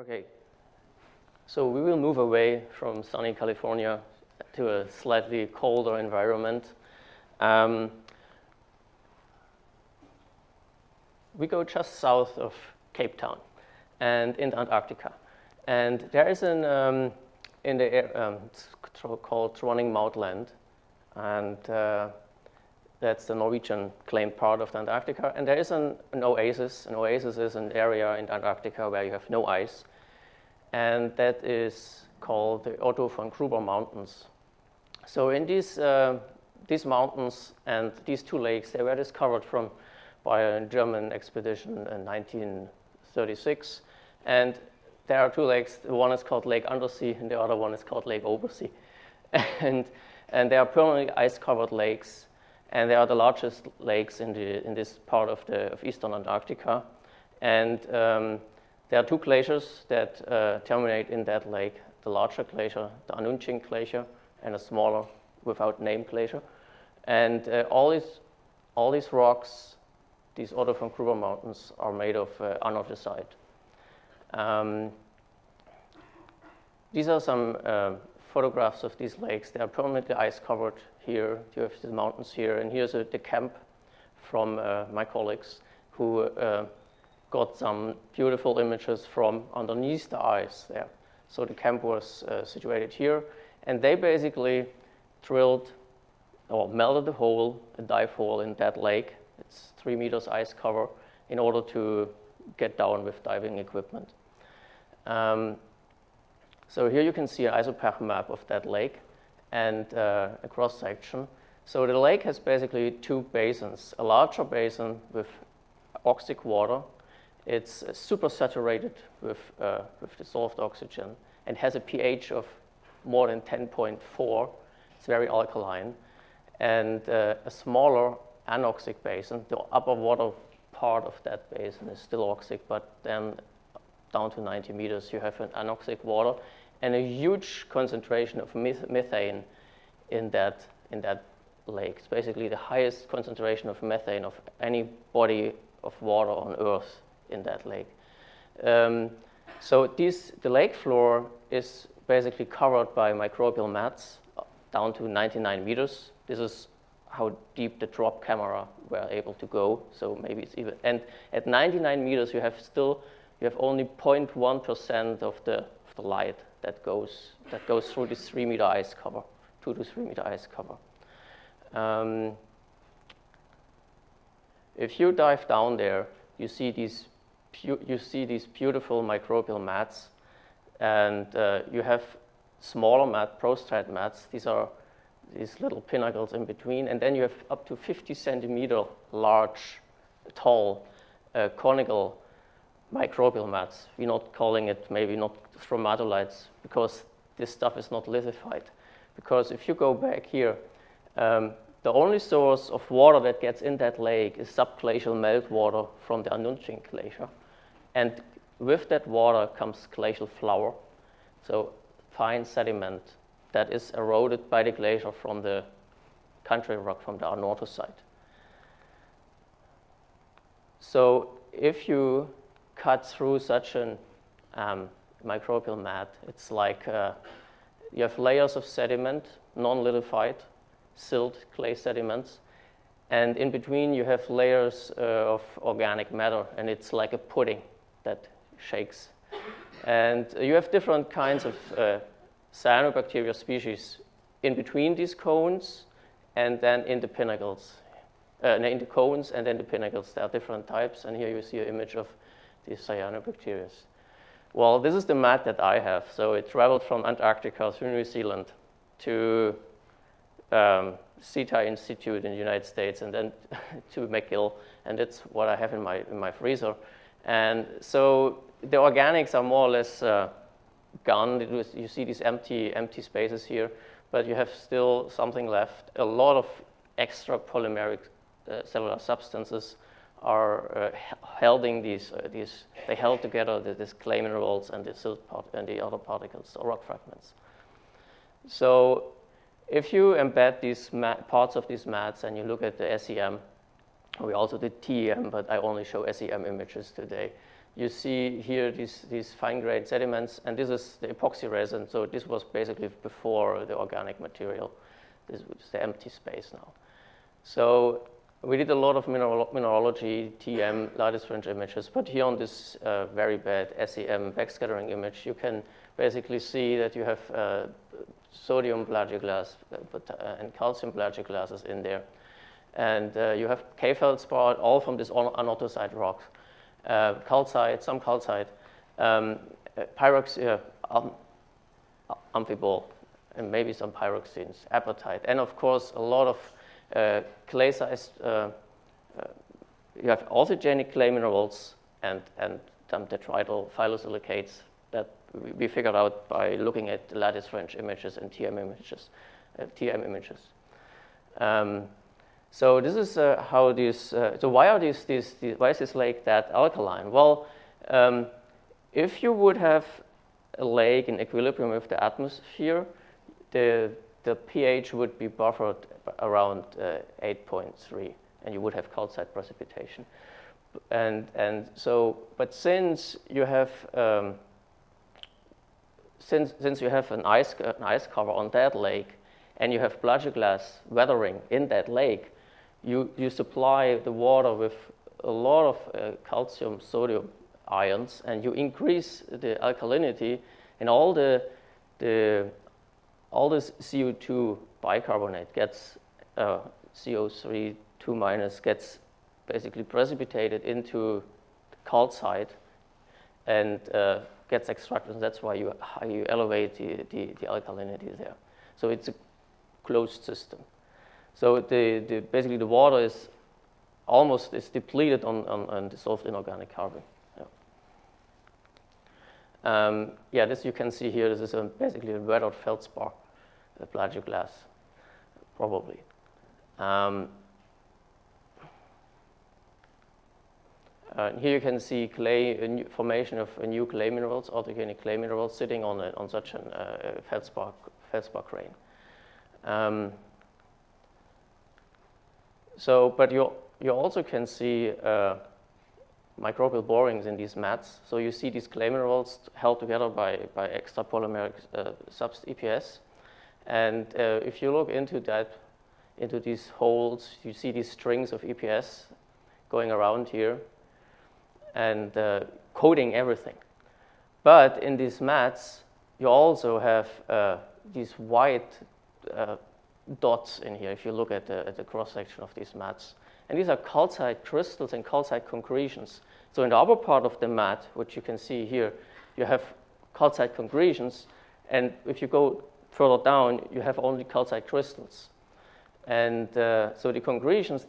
Okay, so we will move away from sunny California to a slightly colder environment. We go just south of Cape Town and in Antarctica. And there is an, in the air, it's called Running Moutland, and that's the Norwegian claimed part of the Antarctica. And there is an oasis. An oasis is an area in Antarctica where you have no ice. And that is called the Otto von Gruber Mountains. So in these mountains and these two lakes, they were discovered by a German expedition in 1936. And there are two lakes. One is called Lake Untersee, and the other one is called Lake Oversee. And they are permanently ice-covered lakes. And they are the largest lakes in this part of eastern Antarctica. And there are two glaciers that terminate in that lake, the larger glacier, the Anunching Glacier, and a smaller, without name glacier. And all these rocks, these Otto von Gruber Mountains, are made of anorthosite. These are some photographs of these lakes. They are permanently ice-covered here. You have the mountains here, and here's the camp from my colleagues who got some beautiful images from underneath the ice there. So the camp was situated here, and they basically drilled or melted a hole, a dive hole in that lake. It's 3 meters ice cover in order to get down with diving equipment. So here you can see an isopath map of that lake and a cross-section. So the lake has basically two basins, a larger basin with oxic water. It's super saturated with dissolved oxygen and has a pH of more than 10.4. It's very alkaline. And a smaller anoxic basin, the upper water part of that basin is still oxic, but then down to 90 meters you have an anoxic water and a huge concentration of methane in that lake. It's basically the highest concentration of methane of any body of water on Earth in that lake. So the lake floor is basically covered by microbial mats down to 99 meters. This is how deep the drop camera were able to go. So maybe it's even, and at 99 meters you have only 0.1% of the light that goes through this 3 meter ice cover, 2 to 3 meter ice cover. If you dive down there, you see these beautiful microbial mats, and you have smaller prostrate mats. These are these little pinnacles in between, and then you have up to 50 centimeter large, tall, conical microbial mats. We're not calling it maybe not stromatolites because this stuff is not lithified. Because if you go back here, the only source of water that gets in that lake is subglacial meltwater from the Anunching Glacier. And with that water comes glacial flour, so fine sediment that is eroded by the glacier from the country rock, from the anorthosite. So if you cut through such a microbial mat, it's like you have layers of sediment, non-lithified, silt, clay sediments, and in between you have layers of organic matter, and it's like a pudding that shakes. And you have different kinds of cyanobacteria species in between these cones and then in the pinnacles. In the cones and then the pinnacles. There are different types, and here you see an image of these cyanobacteria. Well, this is the mat that I have. So it traveled from Antarctica through New Zealand to CETA Institute in the United States, and then to McGill, and that's what I have in my freezer. And so the organics are more or less gone. You see these empty spaces here, but you have still something left. A lot of extra polymeric cellular substances are holding these. They held together these clay minerals and the silt and the other particles, or rock fragments. So if you embed these parts of these mats and you look at the SEM, We also did TEM, but I only show SEM images today. You see here these fine-grained sediments, and this is the epoxy resin. So this was basically before the organic material. This is the empty space now. So we did a lot of mineralogy, TM, lattice fringe images, but here on this very bad SEM backscattering image, you can basically see that you have sodium plagioglass and calcium plagioglasses in there. And you have K-feldspar, all from this anorthosite rock. Calcite, some calcite, pyrox, amphibole, and maybe some pyroxenes, apatite, and of course a lot of clay-sized, you have orthogenic clay minerals and some detrital phyllosilicates that we figured out by looking at the lattice fringe images and TM images. So this is how these. So why is this lake that alkaline? Well, if you would have a lake in equilibrium with the atmosphere, the pH would be buffered around 8.3, and you would have calcite precipitation. And so, but since you have since you have an ice cover on that lake, and you have plagioglass weathering in that lake, you supply the water with a lot of calcium, sodium ions, and you increase the alkalinity, and all this CO2 bicarbonate gets CO3 2- gets basically precipitated into calcite and gets extracted. And that's why you elevate the alkalinity there. So it's a closed system. So basically the water is almost depleted on dissolved inorganic carbon. Yeah. This you can see here. This is basically a weathered feldspar plagioglass, probably. Here you can see clay, formation of new clay minerals, orthogenic clay minerals, sitting on such a feldspar grain. But you also can see microbial borings in these mats. So you see these clay minerals held together by extrapolymeric EPS. And if you look into these holes, you see these strings of EPS going around here and coating everything. But in these mats, you also have these white dots in here, if you look at the cross-section of these mats. And these are calcite crystals and calcite concretions. So in the upper part of the mat, which you can see here, you have calcite concretions. And if you go further down, you have only calcite crystals. And so the concretions,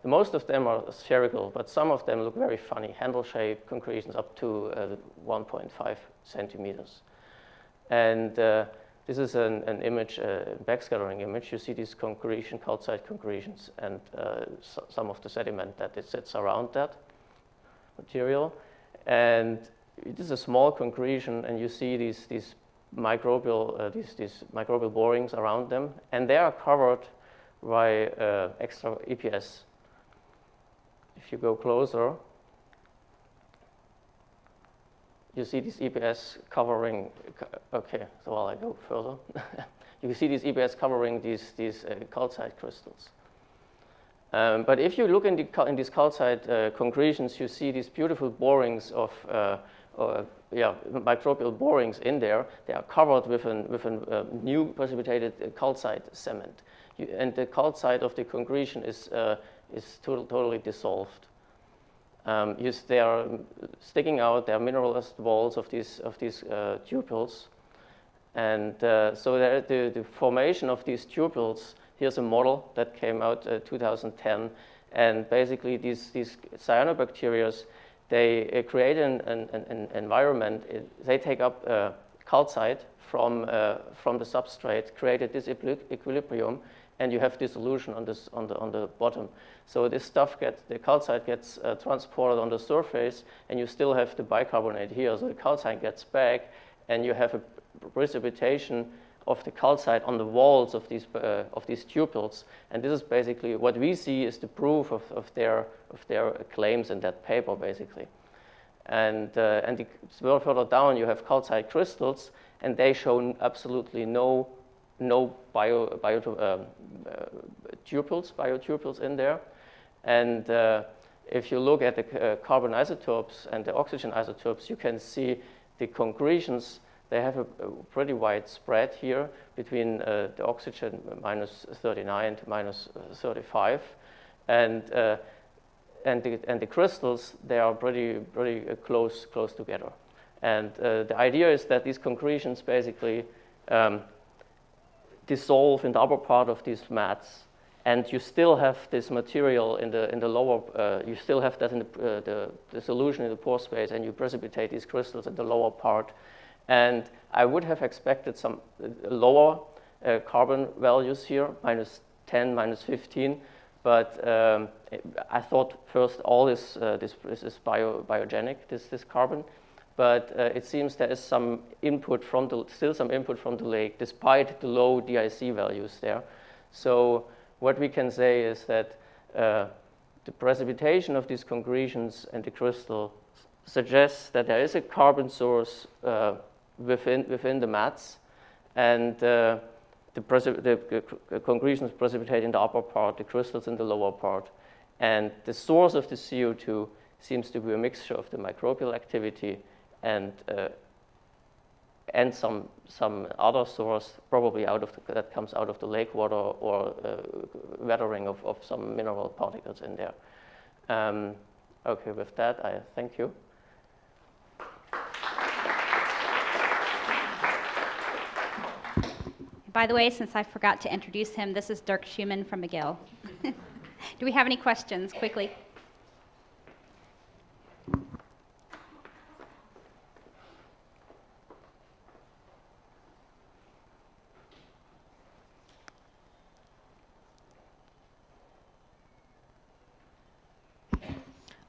most of them are spherical, but some of them look very funny, handle-shaped concretions up to 1.5 centimeters. And this is an image, a backscattering image. You see these calcite concretions, and some of the sediment that it sits around that material. And it is a small concretion, and you see these microbial borings around them, and they are covered by extra EPS. If you go closer, you see this EPS covering. Okay, so while I go further, you can see these EPS covering these calcite crystals. But if you look in these calcite concretions, you see these beautiful borings of microbial borings in there. They are covered with a new precipitated calcite cement, and the calcite of the concretion is totally dissolved. They are sticking out. They are mineralized walls of these tubules, and so the formation of these tubules. Here's a model that came out 2010, and basically these cyanobacteria, they create an environment. They take up calcite from the substrate, create a disequilibrium, and you have dissolution on the bottom. So this stuff the calcite gets transported on the surface, and you still have the bicarbonate here. So the calcite gets back, and you have a precipitation of the calcite on the walls of these tupules, and this is basically what we see is the proof of their claims in that paper, basically. And further down, you have calcite crystals, and they show absolutely no biotupules in there. And if you look at the carbon isotopes and the oxygen isotopes, you can see the concretions. They have a pretty wide spread here between the oxygen minus 39 to minus 35, and the crystals, they are pretty close together. And the idea is that these concretions basically dissolve in the upper part of these mats, and you still have this material in the lower. You still have that in the solution in the pore space, and you precipitate these crystals in the lower part. And I would have expected some lower carbon values here, minus 10, minus 15. But I thought first all this is biogenic, this carbon. But it seems there is some input still some input from the lake, despite the low DIC values there. So what we can say is that the precipitation of these concretions and the crystal suggests that there is a carbon source within the mats, and the concretions precipitate in the upper part, the crystals in the lower part, and the source of the CO2 seems to be a mixture of the microbial activity and some other source, probably that comes out of the lake water or weathering of some mineral particles in there. Okay, with that, I thank you. By the way, since I forgot to introduce him, this is Dirk Schumann from McGill. Do we have any questions, quickly?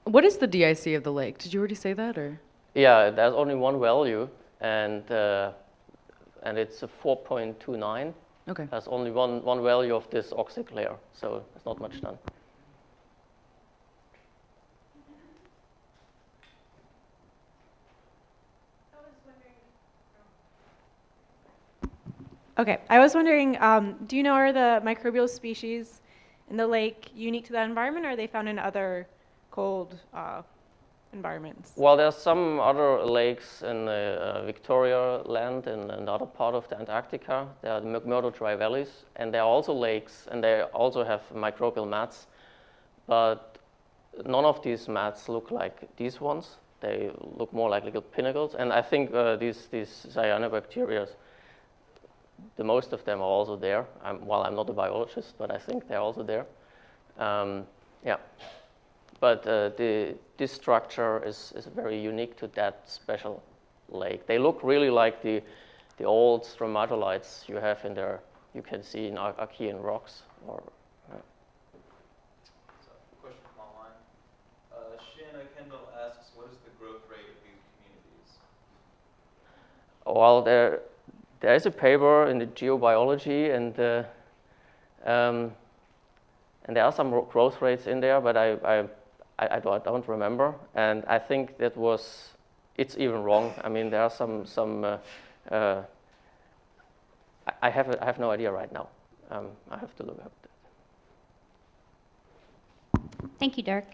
What is the DIC of the lake? Did you already say that, or? Yeah, there's only one value, and it's a 4.29. Okay. There's only one value of this oxic layer, so it's not much done. Okay, I was wondering, do you know, are the microbial species in the lake unique to that environment, or are they found in other cold environments? Well, there's some other lakes in Victoria Land and another part of the Antarctica. There are the McMurdo Dry Valleys, and there are also lakes, and they also have microbial mats. But none of these mats look like these ones. They look more like little pinnacles, and I think these cyanobacteria, the most of them are also there. I'm not a biologist, but I think they're also there. Yeah. But this structure is very unique to that special lake. They look really like the old stromatolites you have in there. You can see in Archean rocks. So, question from online. Shanna Kendall asks, what is the growth rate of these communities? Well, there is a paper in the geobiology, and there are some growth rates in there, but I don't remember, and I think it's even wrong. I mean, there are some I have no idea right now. I have to look up that. Thank you, Dirk.